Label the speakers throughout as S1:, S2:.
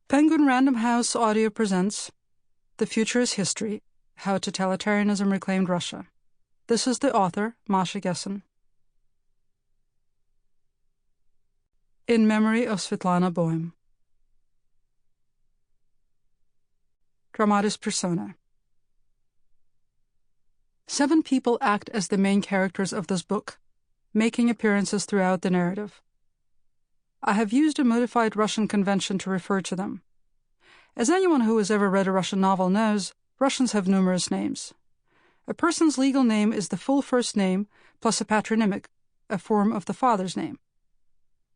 S1: Penguin Random House Audio presents The Future is History, How Totalitarianism Reclaimed Russia. This is the author, Masha Gessen. In memory of Svetlana Boym. Dramatis Personae. 7 people act as the main characters of this book, making appearances throughout the narrative. I have used a modified Russian convention to refer to them. As anyone who has ever read a Russian novel knows, Russians have numerous names. A person's legal name is the full first name plus a patronymic, a form of the father's name.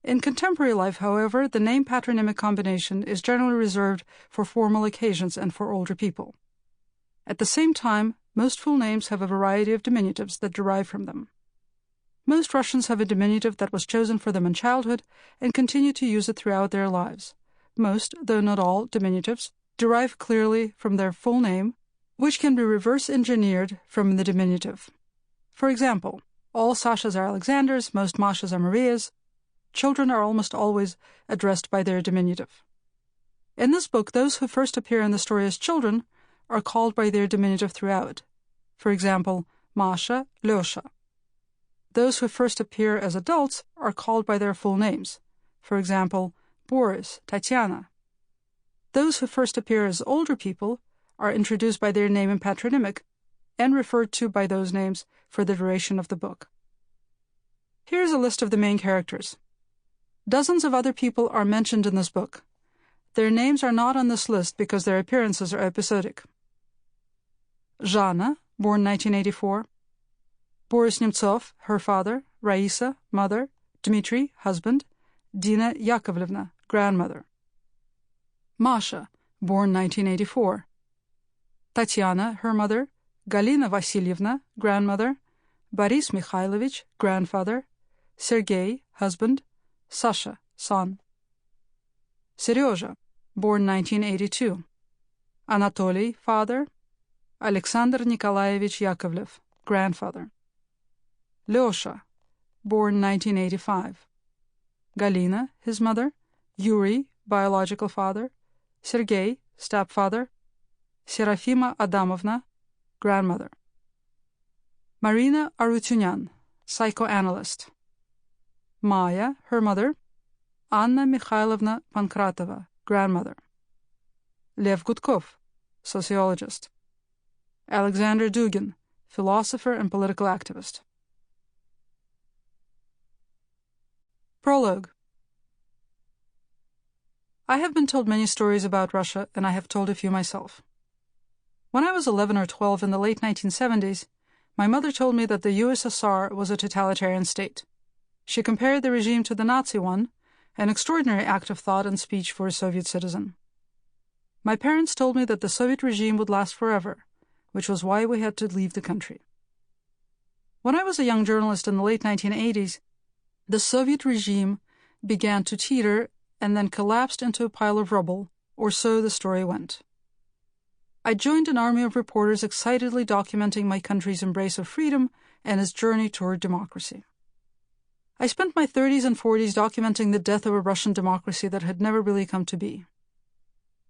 S1: In contemporary life, however, the name-patronymic combination is generally reserved for formal occasions and for older people. At the same time, most full names have a variety of diminutives that derive from them. Most Russians have a diminutive that was chosen for them in childhood and continue to use it throughout their lives. Most, though not all, diminutives derive clearly from their full name, which can be reverse engineered from the diminutive. For example, all Sashas are Alexanders, most Mashas are Marias. Children are almost always addressed by their diminutive. In this book, those who first appear in the story as children are called by their diminutive throughout. For example, Masha, Lyosha. Those who first appear as adults are called by their full names. For example, Boris, Tatiana. Those who first appear as older people are introduced by their name and patronymic and referred to by those names for the duration of the book. Here is a list of the main characters. Dozens of other people are mentioned in this book. Their names are not on this list because their appearances are episodic. Zhana, born 1984. Boris Nemtsov, her father. Raisa, mother. Dmitry, husband. Dina Yakovlevna, grandmother. Masha, born 1984. Tatiana, her mother. Galina Vasilyevna, grandmother. Boris Mikhailovich, grandfather. Sergei, husband. Sasha, son. Seryoja, born 1982. Anatoly, father. Alexander Nikolaevich Yakovlev, grandfather. Lyosha, born 1985. Galina, his mother. Yuri, biological father. Sergei, stepfather. Serafima Adamovna, grandmother. Marina Arutyunyan, psychoanalyst. Maya, her mother. Anna Mikhailovna Pankratova, grandmother. Lev Gutkov, sociologist. Alexander Dugin, philosopher and political activist. Prologue. I have been told many stories about Russia, and I have told a few myself. When I was 11 or 12 in the late 1970s, my mother told me that the USSR was a totalitarian state. She compared the regime to the Nazi one, an extraordinary act of thought and speech for a Soviet citizen. My parents told me that the Soviet regime would last forever, which was why we had to leave the country. When I was a young journalist in the late 1980s, the Soviet regime began to teeter and then collapsed into a pile of rubble, or so the story went. I joined an army of reporters excitedly documenting my country's embrace of freedom and its journey toward democracy. I spent my 30s and 40s documenting the death of a Russian democracy that had never really come to be.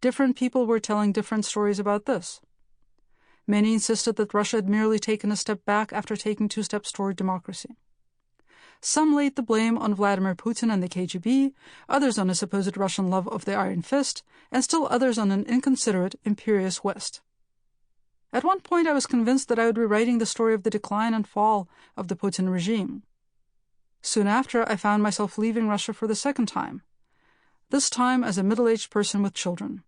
S1: Different people were telling different stories about this. Many insisted that Russia had merely taken a step back after taking 2 steps toward democracy. Some laid the blame on Vladimir Putin and the KGB, others on a supposed Russian love of the Iron Fist, and still others on an inconsiderate, imperious West. At one point I was convinced that I would be writing the story of the decline and fall of the Putin regime. Soon after, I found myself leaving Russia for the second time, this time as a middle-aged person with children.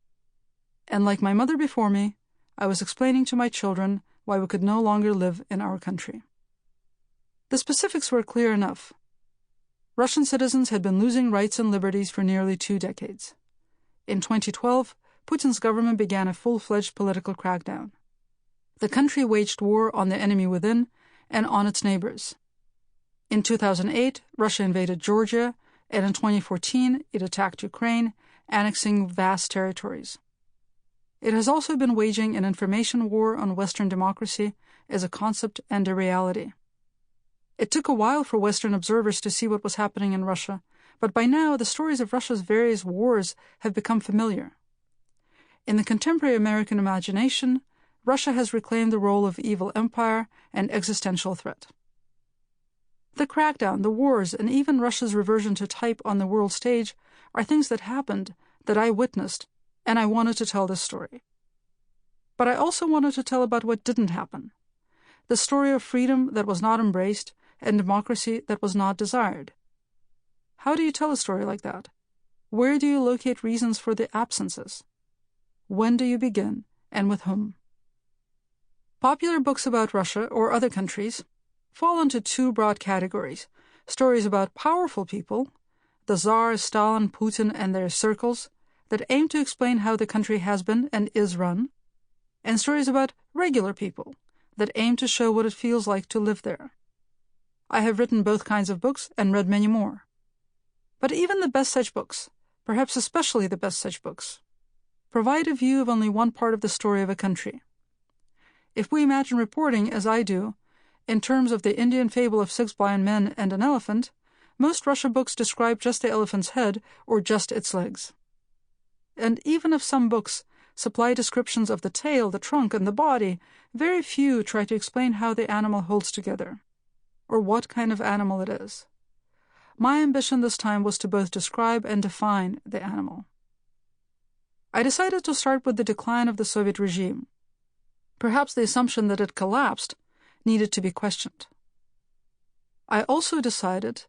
S1: And like my mother before me, I was explaining to my children why we could no longer live in our country. The specifics were clear enough. Russian citizens had been losing rights and liberties for nearly 2 decades. In 2012, Putin's government began a full-fledged political crackdown. The country waged war on the enemy within and on its neighbors. In 2008, Russia invaded Georgia, and in 2014, it attacked Ukraine, annexing vast territories. It has also been waging an information war on Western democracy as a concept and a reality. It took a while for Western observers to see what was happening in Russia, but by now the stories of Russia's various wars have become familiar. In the contemporary American imagination, Russia has reclaimed the role of evil empire and existential threat. The crackdown, the wars, and even Russia's reversion to type on the world stage are things that happened, that I witnessed, and I wanted to tell this story. But I also wanted to tell about what didn't happen. The story of freedom that was not embraced and democracy that was not desired. How do you tell a story like that? Where do you locate reasons for the absences? When do you begin, and with whom? Popular books about Russia or other countries fall into two broad categories: stories about powerful people, the Tsar, Stalin, Putin, and their circles, that aim to explain how the country has been and is run, and stories about regular people that aim to show what it feels like to live there. I have written both kinds of books and read many more. But even the best such books, perhaps especially the best such books, provide a view of only one part of the story of a country. If we imagine reporting, as I do, in terms of the Indian fable of 6 blind men and an elephant, most Russia books describe just the elephant's head or just its legs. And even if some books supply descriptions of the tail, the trunk, and the body, very few try to explain how the animal holds together, or what kind of animal it is. My ambition this time was to both describe and define the animal. I decided to start with the decline of the Soviet regime. Perhaps the assumption that it collapsed needed to be questioned. I also decided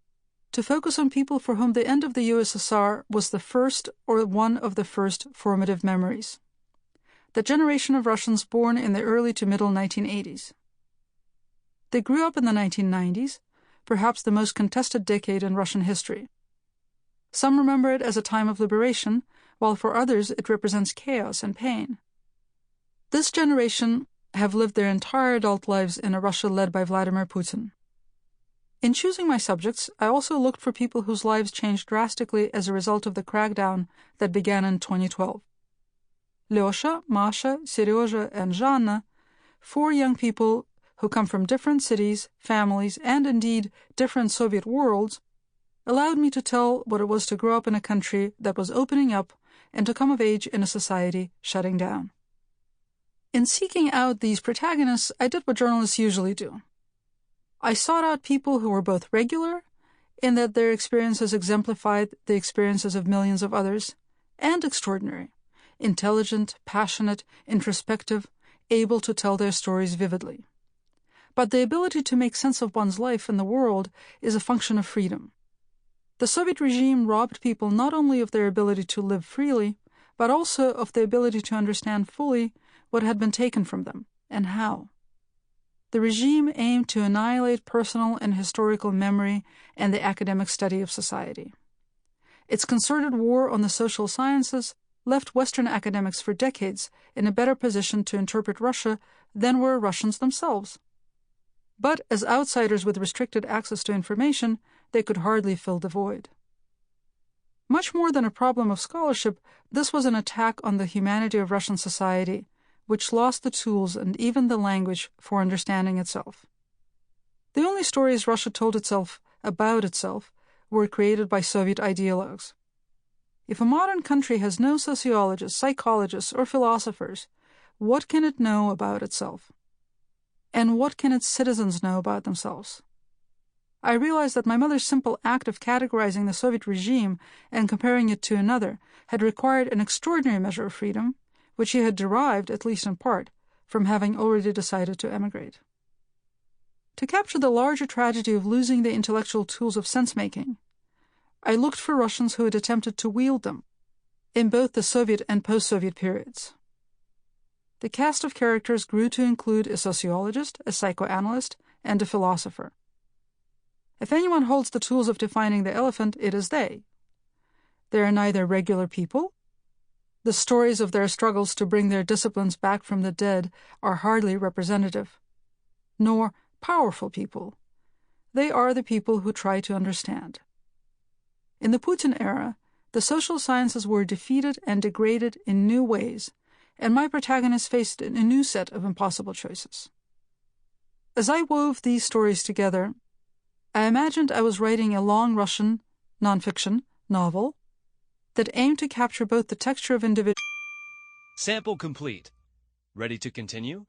S1: to focus on people for whom the end of the USSR was the first or one of the first formative memories. The generation of Russians born in the early to middle 1980s. They grew up in the 1990s, perhaps the most contested decade in Russian history. Some remember it as a time of liberation, while for others it represents chaos and pain. This generation have lived their entire adult lives in a Russia led by Vladimir Putin. In choosing my subjects, I also looked for people whose lives changed drastically as a result of the crackdown that began in 2012. Lyosha, Masha, Serezha, and Zhanna, 4 young people who come from different cities, families, and indeed different Soviet worlds, allowed me to tell what it was to grow up in a country that was opening up and to come of age in a society shutting down. In seeking out these protagonists, I did what journalists usually do. I sought out people who were both regular, in that their experiences exemplified the experiences of millions of others, and extraordinary, intelligent, passionate, introspective, able to tell their stories vividly. But the ability to make sense of one's life in the world is a function of freedom. The Soviet regime robbed people not only of their ability to live freely, but also of the ability to understand fully what had been taken from them, and how. The regime aimed to annihilate personal and historical memory and the academic study of society. Its concerted war on the social sciences left Western academics for decades in a better position to interpret Russia than were Russians themselves. But as outsiders with restricted access to information, they could hardly fill the void. Much more than a problem of scholarship, this was an attack on the humanity of Russian society, which lost the tools and even the language for understanding itself. The only stories Russia told itself about itself were created by Soviet ideologues. If a modern country has no sociologists, psychologists, or philosophers, what can it know about itself? And what can its citizens know about themselves? I realized that my mother's simple act of categorizing the Soviet regime and comparing it to another had required an extraordinary measure of freedom, which she had derived, at least in part, from having already decided to emigrate. To capture the larger tragedy of losing the intellectual tools of sense-making, I looked for Russians who had attempted to wield them, in both the Soviet and post-Soviet periods. The cast of characters grew to include a sociologist, a psychoanalyst, and a philosopher. If anyone holds the tools of defining the elephant, it is they. They are neither regular people. The stories of their struggles to bring their disciplines back from the dead are hardly representative, nor powerful people. They are the people who try to understand. In the Putin era, the social sciences were defeated and degraded in new ways, and my protagonists faced a new set of impossible choices. As I wove these stories together, I imagined I was writing a long Russian nonfiction novel that aimed to capture both the texture of individual
S2: Sample complete. Ready to continue?